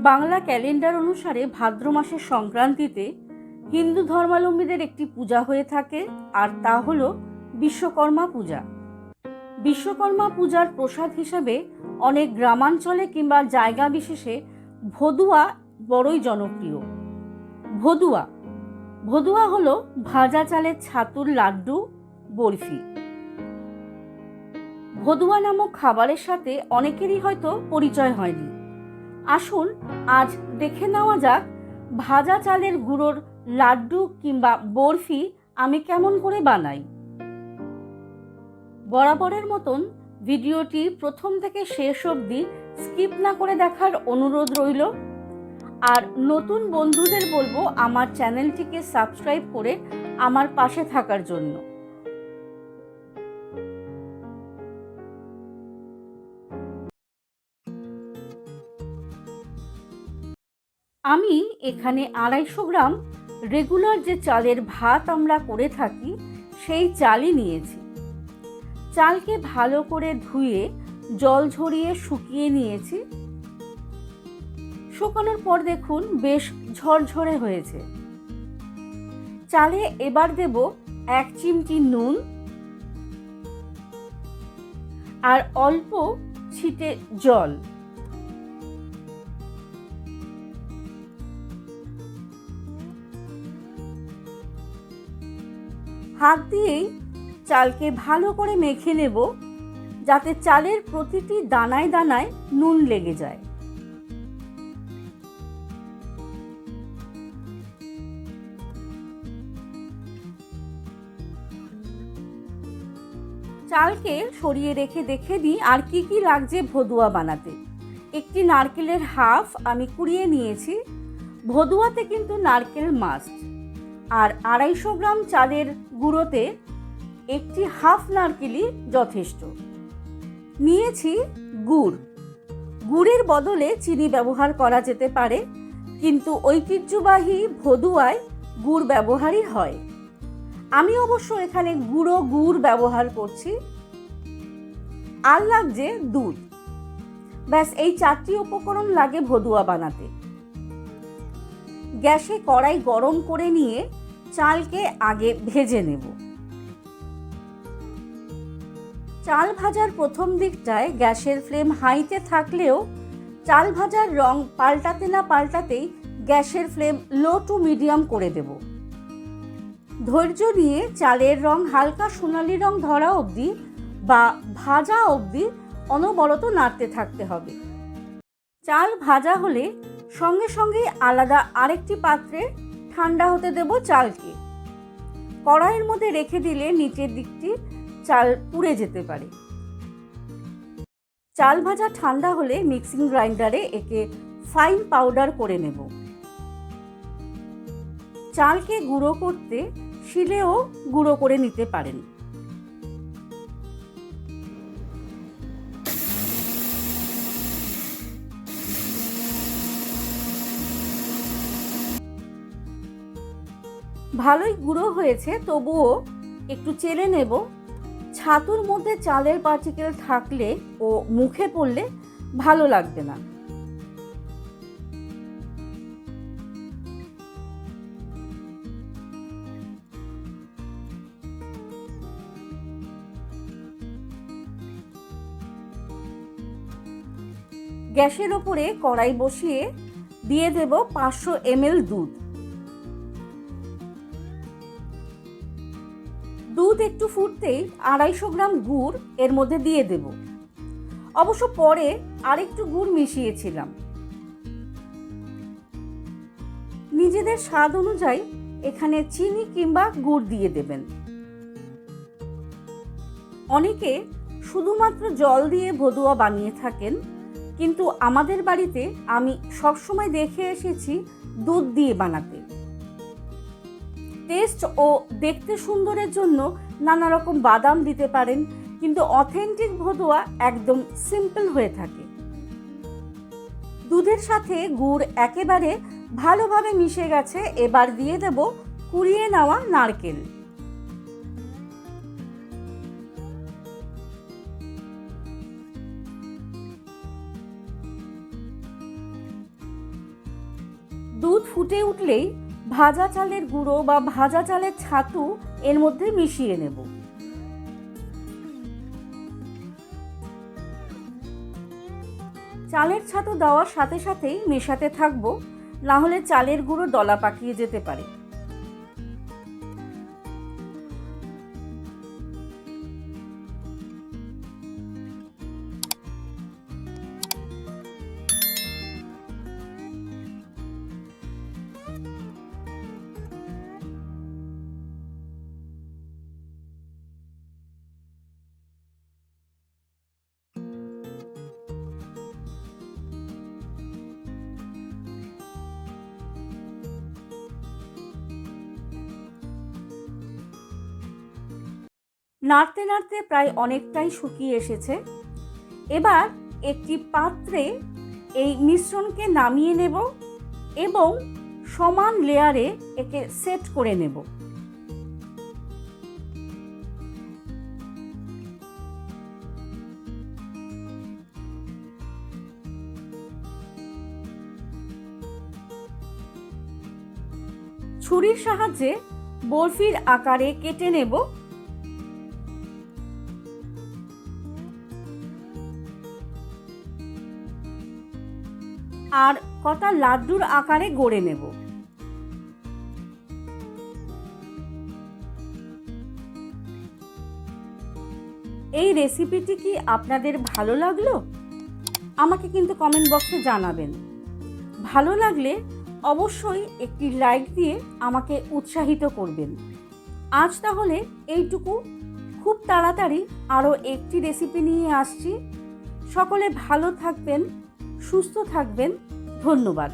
Bangla calendar অনুসারে ভাদ্র মাসের সংক্রান্তিতে হিন্দু ধর্মাবলম্বীদের একটি পূজা হয়ে থাকে, আর তা হল বিশ্বকর্মা পূজা। বিশ্বকর্মা পূজার প্রসাদ হিসাবে অনেক গ্রামাঞ্চলে কিংবা জায়গা বিশেষে ভদুয়া বড়ই জনপ্রিয়। ভদুয়া হলো ভাজা চালের ছাতুর লাড্ডু, বরফি। ভদুয়া নামক খাবারের সাথে অনেকেরই হয়তো পরিচয় হয়নি। আসুন আজ দেখে নেওয়া যাক ভাজা চালের গুঁড়োর লাড্ডু কিংবা বরফি আমি কেমন করে বানাই। বরাবরের মতন ভিডিওটি প্রথম থেকে শেষ অবধি স্কিপ না করে দেখার অনুরোধ রইল। আর নতুন বন্ধুদের বলবো আমার চ্যানেলটিকে সাবস্ক্রাইব করে আমার পাশে থাকার জন্য। আমি এখানে 250 গ্রাম রেগুলার যে চালের ভাত আমরা করে থাকি সেই চালই নিয়েছি। চালকে ভালো করে ধুয়ে জল ঝরিয়ে শুকিয়ে নিয়েছি। শুকানোর পর দেখুন বেশ ঝরঝরে হয়েছে। চালে এবার দেব 1 চিমটি নুন আর অল্প ছিটে জল। হাত দিয়েই চালকে ভালো করে মেখে নেব, যাতে চালের প্রতিটি দানায় দানায় নুন লেগে যায়। চালকে সরিয়ে রেখে দেখে নিই আর কি কি লাগছে ভদুয়া বানাতে। একটি নারকেলের হাফ আমি কুড়িয়ে নিয়েছি। ভদুয়াতে কিন্তু নারকেল মাস্ট। আর 250 গ্রাম চালের গুঁড়োতে একটি হাফ নারকেলই যথেষ্ট। নিয়েছি গুড়ের বদলে চিনি ব্যবহার করা যেতে পারে, কিন্তু ঐতিহ্যবাহী ভদুয়ায় গুড় ব্যবহারই হয়। আমি অবশ্য এখানে গুড় ব্যবহার করছি। আর লাগছে দুধ। ব্যাস এই 4টি উপকরণ লাগে ভদুয়া বানাতে। গ্যাসে কড়াই গরম করে নিয়ে চালকে আগে ভেজে নেব। চাল ভাজার প্রথম দিকটায় গ্যাসের ফ্লেম হাইতে থাকলেও চাল ভাজার রং পাল্টাতে না পাল্টাতেই গ্যাসের ফ্লেম লো টু মিডিয়াম করে দেব। ধৈর্য নিয়ে চালের রং হালকা সোনালি রং ধরা অবধি বা ভাজা অবধি অনবরত নাড়তে থাকতে হবে। চাল ভাজা হলে সঙ্গে সঙ্গে আলাদা আরেকটি পাত্রে ঠান্ডা হতে দেব চালকে। কড়াইয়ের মধ্যে রেখে দিলে নিচের দিকটি চাল পুড়ে যেতে পারে। চাল ভাজা ঠান্ডা হলে মিক্সিং গ্রাইন্ডারে একে ফাইন পাউডার করে নেব। চালকে গুঁড়ো করতে শিলেও গুঁড়ো করে নিতে পারেন। ভালোই গুঁড়ো হয়েছে, তবুও একটু চেলে নেব। ছাতুর মধ্যে চালের পার্টিকেল থাকলে ও মুখে পড়লে ভালো লাগবে না। গ্যাসের ওপরে কড়াই বসিয়ে দিয়ে দেব 500 ml দুধ। দুধ একটু ফুটতেই 250 গ্রাম গুড় এর মধ্যে দিয়ে দেব। অবশ্য পরে আরেকটু গুড় মিশিয়েছিলাম। নিজেদের স্বাদ অনুযায়ী এখানে চিনি কিংবা গুড় দিয়ে দেবেন। অনেকে শুধুমাত্র জল দিয়ে ভদুয়া বানিয়ে থাকেন, কিন্তু আমাদের বাড়িতে আমি সবসময় দেখে এসেছি দুধ দিয়ে বানাতে। টেস্ট ও দেখতে সুন্দরের জন্য নানা রকম বাদাম দিতে পারেন, কিন্তু অথেন্টিক ভদুয়া একদম সিম্পল হয়ে থাকে। দুধের সাথে গুড় একেবারে ভালোভাবে মিশে গেছে। এবার দিয়ে দেব কুড়িয়ে নেওয়া নারকেল। দুধ ফুটে উঠলেই ভাজা চালের গুঁড়ো বা ভাজা চালের ছাতু এর মধ্যে মিশিয়ে নেব। চালের ছাতু দেওয়ার সাথে সাথেই মেশাতে থাকবো, না হলে চালের গুঁড়ো দলা পাকিয়ে যেতে পারে। নাড়তে নাড়তে প্রায় অনেকটাই শুকিয়ে এসেছে। এবার একটি পাত্রে এই মিশ্রণকে নামিয়ে নেব এবং সমান লেয়ারে একে সেট করে নেব। ছুরির সাহায্যে বরফির আকারে কেটে নেব। আর কটা লাড্ডুর আকারে গড়ে নেব। এই রেসিপিটি কি আপনাদের ভালো লাগলো? আমাকে কিন্তু কমেন্ট বক্সে জানাবেন। ভালো লাগলে অবশ্যই একটি লাইক দিয়ে আমাকে উৎসাহিত করবেন। আজ তাহলে এইটুকু। খুব তাড়াতাড়ি আরও একটি রেসিপি নিয়ে আসছি। সকলে ভালো থাকবেন, সুস্থ থাকবেন। ধন্যবাদ।